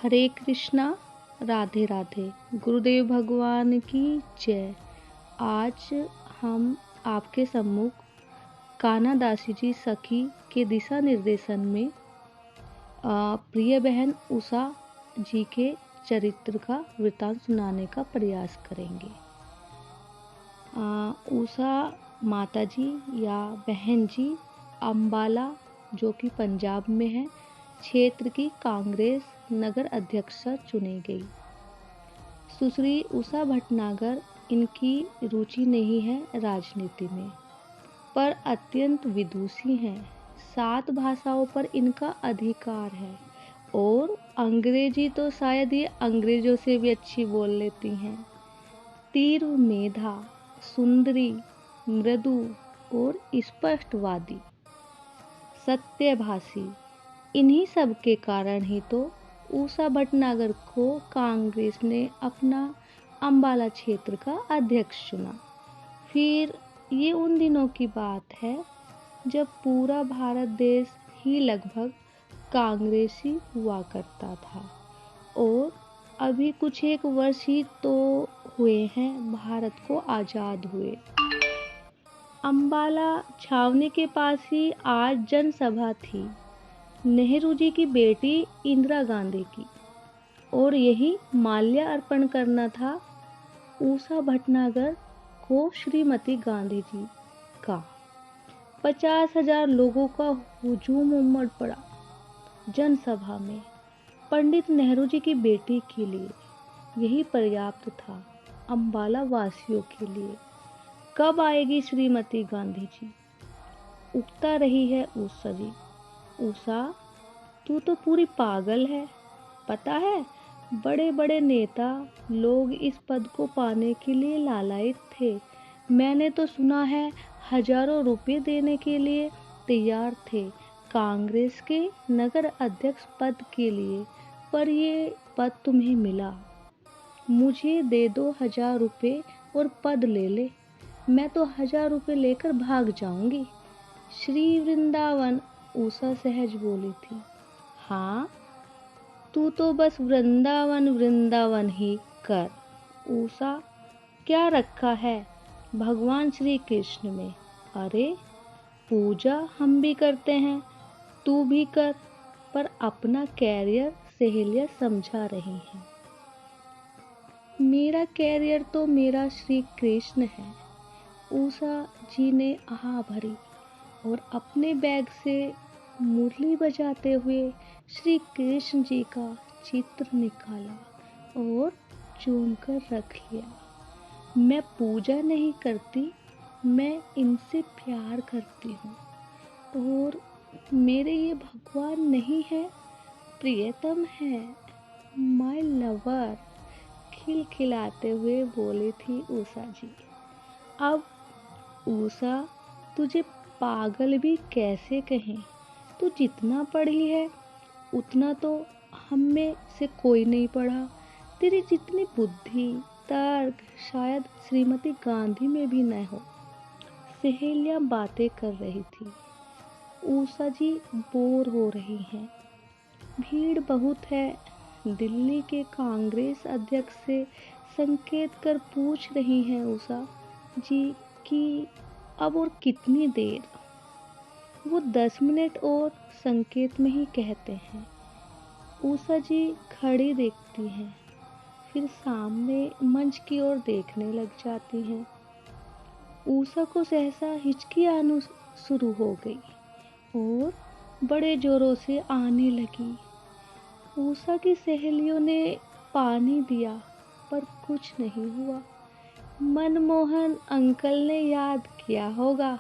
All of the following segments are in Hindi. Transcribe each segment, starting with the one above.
हरे कृष्णा, राधे राधे। गुरुदेव भगवान की जय। आज हम आपके सम्मुख कान्हा दासी जी सखी के दिशा निर्देशन में प्रिय बहन उषा जी के चरित्र का वृतांत सुनाने का प्रयास करेंगे। उषा माता जी या बहन जी अम्बाला, जो कि पंजाब में है, क्षेत्र की कांग्रेस नगर अध्यक्षा चुनी गई। सुश्री उषा भटनागर, इनकी रुचि नहीं है राजनीति में, पर अत्यंत विदुषी हैं। 7 भाषाओं पर इनका अधिकार है और अंग्रेजी तो शायद ये अंग्रेजों से भी अच्छी बोल लेती हैं। तीव्र मेधा, सुंदरी, मृदु और स्पष्टवादी, सत्यभाषी, इन्हीं सब के कारण ही तो उषा भटनागर को कांग्रेस ने अपना अम्बाला क्षेत्र का अध्यक्ष चुना। फिर ये उन दिनों की बात है जब पूरा भारत देश ही लगभग कांग्रेसी हुआ करता था और अभी कुछ एक वर्ष ही तो हुए हैं भारत को आज़ाद हुए। अम्बाला छावनी के पास ही आज जनसभा थी नेहरू जी की बेटी इंदिरा गांधी की, और यही माल्या अर्पण करना था उषा भटनागर को श्रीमती गांधी जी का। 50,000 लोगों का हुजूम उमड़ पड़ा जनसभा में। पंडित नेहरू जी की बेटी के लिए यही पर्याप्त था अम्बाला वासियों के लिए। कब आएगी श्रीमती गांधी जी? उगता रही है उषा जी। उषा, तू तो पूरी पागल है। पता है, बड़े बड़े नेता लोग इस पद को पाने के लिए लालायित थे। मैंने तो सुना है हजारों रुपए देने के लिए तैयार थे कांग्रेस के नगर अध्यक्ष पद के लिए, पर ये पद तुम्हें मिला। मुझे दे दो 1000 रुपये और पद ले ले, मैं तो 1000 रुपये लेकर भाग जाऊंगी। श्री वृंदावन, उषा सहज बोली थी। हाँ, तू तो बस वृंदावन वृंदावन ही कर। उषा, क्या रखा है भगवान श्री कृष्ण में? अरे, पूजा हम भी करते हैं, तू भी कर, पर अपना कैरियर सहेलियां समझा रही हैं। मेरा कैरियर तो मेरा श्री कृष्ण है। उषा जी ने आह भरी और अपने बैग से मुरली बजाते हुए श्री कृष्ण जी का चित्र निकाला और चूम कर रख लिया। मैं पूजा नहीं करती, मैं इनसे प्यार करती हूँ और मेरे ये भगवान नहीं है, प्रियतम है, माय लवर, खिलखिलाते हुए बोली थी उषा जी। अब उषा, तुझे पागल भी कैसे कहें? तू जितना पढ़ी है उतना तो हम में से कोई नहीं पढ़ा। तेरी जितनी बुद्धि, तर्क शायद श्रीमती गांधी में भी न हो। सहेलियां बातें कर रही थी। उषा जी बोर हो रही हैं। भीड़ बहुत है। दिल्ली के कांग्रेस अध्यक्ष से संकेत कर पूछ रही हैं उषा जी कि अब और कितनी देर? वो 10 मिनट और संकेत में ही कहते हैं। उषा जी खड़ी देखती हैं, फिर सामने मंच की ओर देखने लग जाती हैं। उषा को सहसा हिचकी आना शुरू हो गई और बड़े जोरों से आने लगी। उषा की सहेलियों ने पानी दिया पर कुछ नहीं हुआ। मनमोहन अंकल ने याद किया होगा।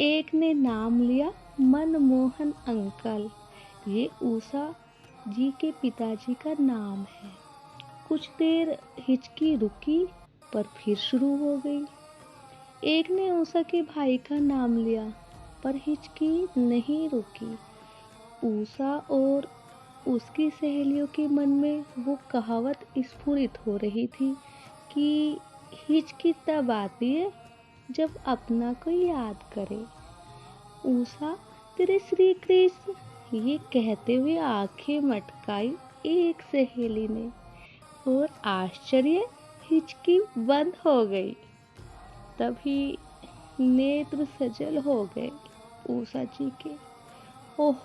एक ने नाम लिया, मनमोहन अंकल। ये उषा जी के पिताजी का नाम है। कुछ देर हिचकी रुकी पर फिर शुरू हो गई। एक ने उषा के भाई का नाम लिया पर हिचकी नहीं रुकी। उषा और उसकी सहेलियों के मन में वो कहावत स्फुरित हो रही थी कि हिचकी तब आती है जब अपना कोई याद करे। उषा, तेरे श्री कृष्ण, ये कहते हुए आंखें मटकाई एक सहेली ने, और आश्चर्य, हिचकी बंद हो गई। तभी नेत्र सजल हो गए उषा जी के। ओह,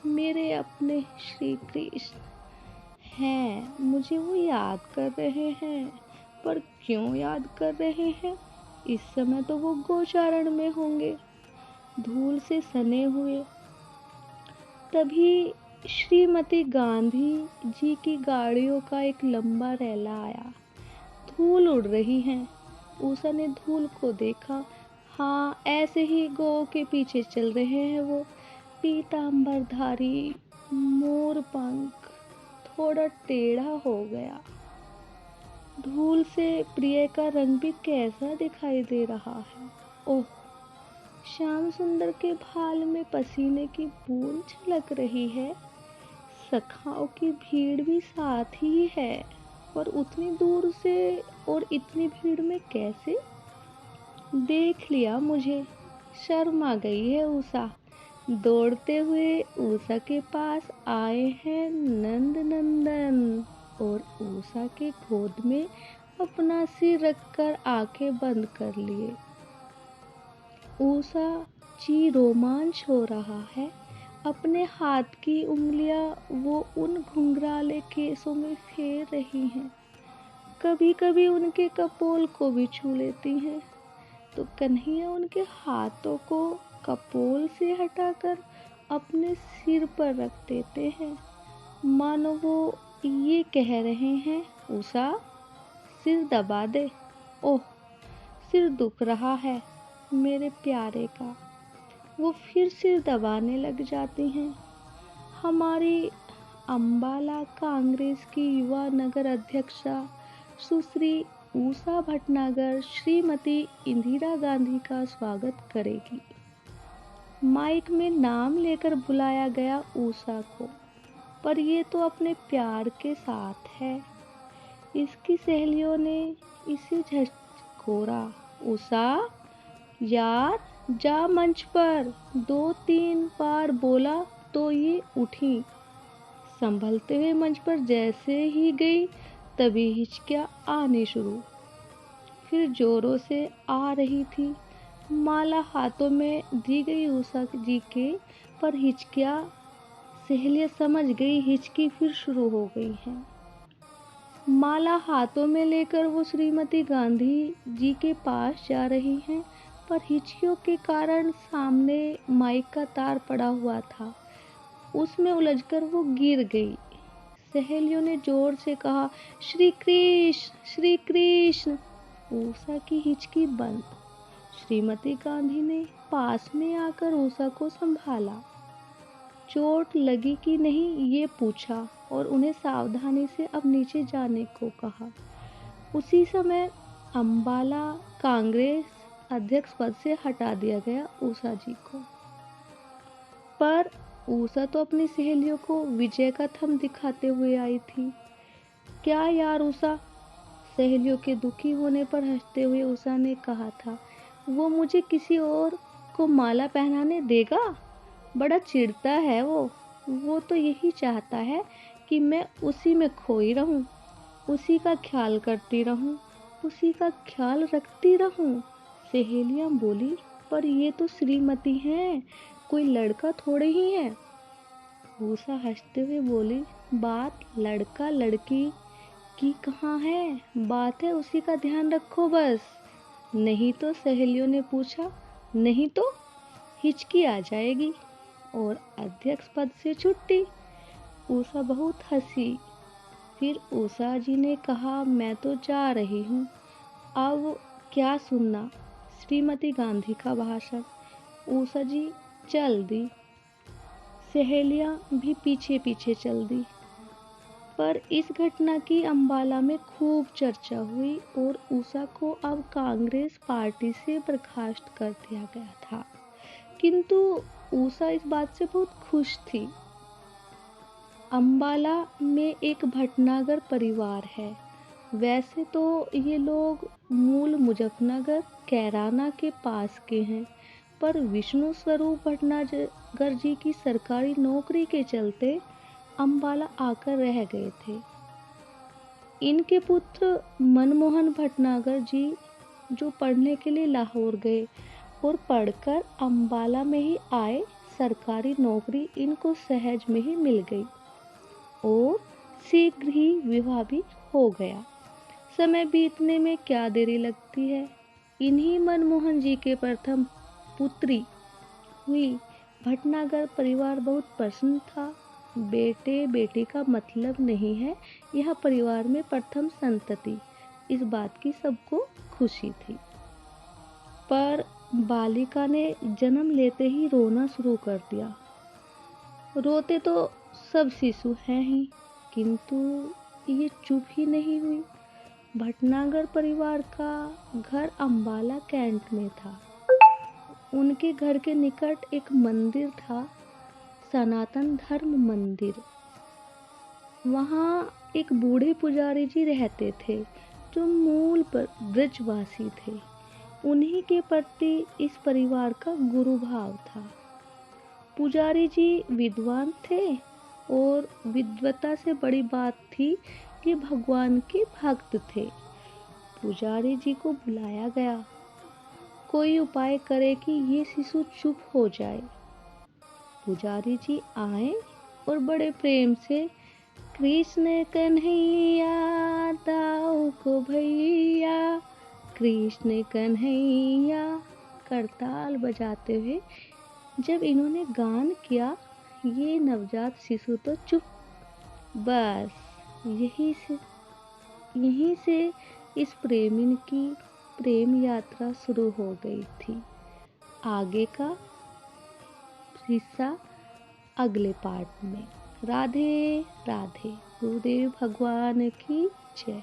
मेरे अपने श्री कृष्ण हैं, मुझे वो याद कर रहे हैं। पर क्यों याद कर रहे हैं? इस समय तो वो गोचारण में होंगे, धूल से सने हुए। तभी श्रीमती गांधी जी की गाड़ियों का एक लंबा रैला आया। धूल उड़ रही है। उषा ने धूल को देखा। हाँ, ऐसे ही गौ के पीछे चल रहे हैं वो, पीतांबरधारी, मोर पंख थोड़ा टेढ़ा हो गया। धूल से प्रिय का रंग भी कैसा दिखाई दे रहा है। ओह, श्याम सुंदर के भाल में पसीने की बूंद झलक रही है। सखाओं की भीड़ भी साथ ही है, पर उतनी दूर से और इतनी भीड़ में कैसे? देख लिया मुझे। शर्म आ गई है उषा। दौड़ते हुए उषा के पास आए हैं नंद नंदन, और उषा के गोद में अपना सिर रखकर आंखें बंद कर लिए। उषा जी रोमांच हो रहा है। अपने हाथ की उंगलियां वो उन घुंघराले केसों में फेर रही हैं। कभी कभी उनके कपोल को भी छू लेती हैं, तो कन्हैया उनके हाथों को कपोल से हटाकर अपने सिर पर रख देते हैं, मानो वो ये कह रहे हैं, उषा, सिर दबा दे। ओह, सिर दुख रहा है मेरे प्यारे का। वो फिर सिर दबाने लग जाती हैं। हमारी अंबाला कांग्रेस की युवा नगर अध्यक्षा सुश्री उषा भटनागर श्रीमती इंदिरा गांधी का स्वागत करेगी। माइक में नाम लेकर बुलाया गया उषा को, पर ये तो अपने प्यार के साथ है। इसकी सहेलियों ने इसे झकोरा। उषा, यार, जा मंच पर। 2-3 बार बोला तो ये उठी। संभलते हुए मंच पर जैसे ही गई, तभी हिचकियां आने शुरू। फिर जोरों से आ रही थी। माला हाथों में दी गई उषा जी के, पर हिचकियां, सहेलियां समझ गई हिचकी फिर शुरू हो गई है। माला हाथों में लेकर वो श्रीमती गांधी जी के पास जा रही हैं, पर हिचकियों के कारण सामने माइक का तार पड़ा हुआ था, उसमें उलझकर वो गिर गई। सहेलियों ने जोर से कहा, श्री कृष्ण, श्री कृष्ण। उषा की हिचकी बंद। श्रीमती गांधी ने पास में आकर उषा को संभाला। चोट लगी कि नहीं ये पूछा, और उन्हें सावधानी से अब नीचे जाने को कहा। उसी समय अंबाला कांग्रेस अध्यक्ष पद से हटा दिया गया उषा जी को। पर उषा तो अपनी सहेलियों को विजय का थंब दिखाते हुए आई थी। क्या यार उषा, सहेलियों के दुखी होने पर हंसते हुए उषा ने कहा था, वो मुझे किसी और को माला पहनाने देगा? बड़ा चिढ़ता है वो तो यही चाहता है कि मैं उसी में खोई रहूं, उसी का ख्याल करती रहूं, उसी का ख्याल रखती रहूं। सहेलियां बोली, पर ये तो श्रीमती हैं, कोई लड़का थोड़े ही है। उषा हंसते हुए बोली, बात लड़का लड़की की कहाँ है, बात है उसी का ध्यान रखो बस। नहीं तो, सहेलियों ने पूछा, नहीं तो हिचकी आ जाएगी और अध्यक्ष पद से छुट्टी। उषा बहुत हंसी। फिर उषा जी ने कहा, मैं तो जा रही हूँ, अब क्या सुनना श्रीमती गांधी का भाषण। उषा जी चल दी। सहेलियां भी पीछे पीछे चल दी। पर इस घटना की अंबाला में खूब चर्चा हुई और उषा को अब कांग्रेस पार्टी से बर्खास्त कर दिया गया था। किंतु उषा इस बात से बहुत खुश थी। अंबाला में एक भटनागर परिवार है। वैसे तो ये लोग मूल मुजफ्फरनगर कैराना के पास के हैं, पर विष्णु स्वरूप भटनागर जी की सरकारी नौकरी के चलते अम्बाला आकर रह गए थे। इनके पुत्र मनमोहन भटनागर जी जो पढ़ने के लिए लाहौर गए और पढ़कर अम्बाला में ही आए, सरकारी नौकरी इनको सहज में ही मिल गई और शीघ्र ही विवाह भी हो गया। समय बीतने में क्या देरी लगती है। इन्हीं मनमोहन जी के प्रथम पुत्री हुई। भटनागर परिवार बहुत प्रसन्न था। बेटे बेटी का मतलब नहीं है, यह परिवार में प्रथम संतति, इस बात की सबको खुशी थी। पर बालिका ने जन्म लेते ही रोना शुरू कर दिया। रोते तो सब शिशु हैं ही, किंतु ये चुप ही नहीं हुई। भटनागर परिवार का घर अम्बाला कैंट में था। उनके घर के निकट एक मंदिर था, सनातन धर्म मंदिर। वहाँ एक बूढ़े पुजारी जी रहते थे जो मूल पर ब्रजवासी थे। उन्हीं के प्रति इस परिवार का गुरु भाव था। पुजारी जी विद्वान थे और विद्वता से बड़ी बात थी कि भगवान के भक्त थे। पुजारी जी को बुलाया गया, कोई उपाय करे कि ये शिशु चुप हो जाए। पुजारी जी आए और बड़े प्रेम से कृष्ण कन्हैया दाऊ को भैया, कृष्ण कन्हैया करताल बजाते हुए जब इन्होंने गान किया, ये नवजात शिशु तो चुप। बस यहीं से इस प्रेमिन की प्रेम यात्रा शुरू हो गई थी। आगे का हिस्सा अगले पार्ट में। राधे राधे। गुरुदेव भगवान की जय।